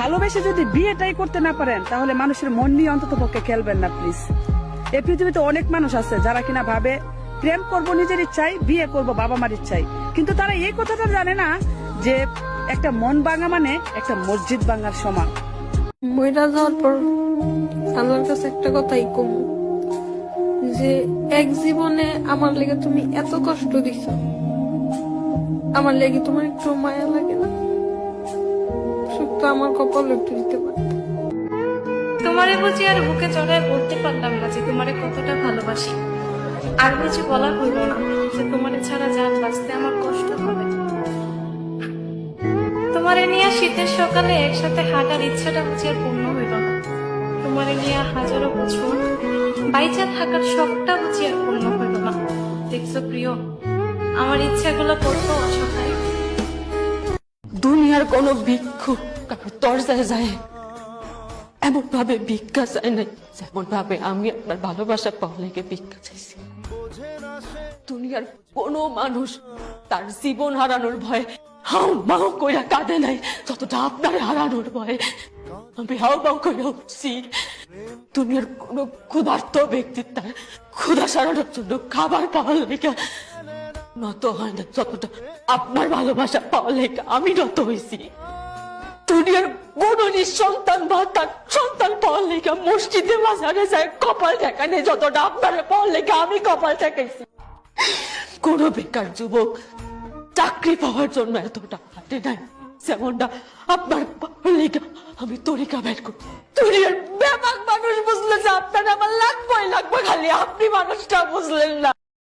ভালোবেসে যদি বিয়েটাই করতে না পারেন তাহলে মানুষের মন নিয়ে অন্তত পক্ষে খেলবেন না প্লিজ। এই পৃথিবীতে অনেক মানুষ আছে যারা কিনা ভাবে প্রেম করব নিজের ইচ্ছায়, বিয়ে করব বাবা মার ইচ্ছায়, কিন্তু তারা এই কথাটা জানে না যে একটা মন ভাঙা মানে একটা মসজিদ ভাঙার সমান। মইরা যাওয়ার পর আল্লাহর কাছে একটা কথাই কম, যে এক জীবনে আমার লেগে তুমি এত কষ্ট দিছ, আমার লেগে তোমার একটু মায়া লাগে না? শুধু আমার কপাল একটু দিতে পারে। তোমারে বুঝি আর বুকে চড়ায় বলতে পারলাম না যে তোমারে কতটা ভালোবাসি। আর বুঝি বলা হইল না যে তোমারে ছাড়া যার বাঁচতে আমার কষ্ট হবে। তোমারে নিয়ে শীতের সকালে একসাথে হাঁটার ইচ্ছাটা বুঝি আর পূর্ণ হইল না। তোমারে নিয়ে হাজারো বছর বাইচা থাকার শখটা বুঝি আর পূর্ণ হইল না। দেখছো প্রিয়, আমার ইচ্ছাগুলো কত অসহায়। দুনিয়ার কোন ভিক্ষু কারোর দরজায় যায় এমন ভাবে ভিক্ষা চায় নাই যেমন ভাবে আমি আপনার ভালোবাসা পাওয়া লেগে ভিক্ষা চাইছি। দুনিয়ার কোন মানুষ তার জীবন হারানোর ভয়ে হাউ মাউ কইরা কাঁদে নাই যতটা আপনার হারানোর ভয়ে আমি হাউ মাউ কইরা উঠছি। দুনিয়ার কোন ক্ষুধার্ত ব্যক্তি তার ক্ষুধা সারানোর জন্য খাবার পাওয়ার লেগে নত হয় না যতটা আপনার ভালোবাসা পাওয়া লেগে আমি নত হয়েছি। দুনিয়ার কোন নিঃসন্তান বা তার সন্তান পাওয়ার লেগে মসজিদে মাজারে যায় কপাল ঠেকানে যতটা আপনার পাওয়ার লেগে আমি কপাল ঠেকাইছি। কোন বেকার যুবক চাকরি পাওয়ার জন্য এতটা হাঁটে নাই যেমনটা আপনার পাওয়ার লেগে আমি তরিকা বের করি। দুনিয়ার ব্যাপক মানুষ বুঝলে যে আপনার আমার লাগবে খালি আপনি মানুষটা বুঝলেন না।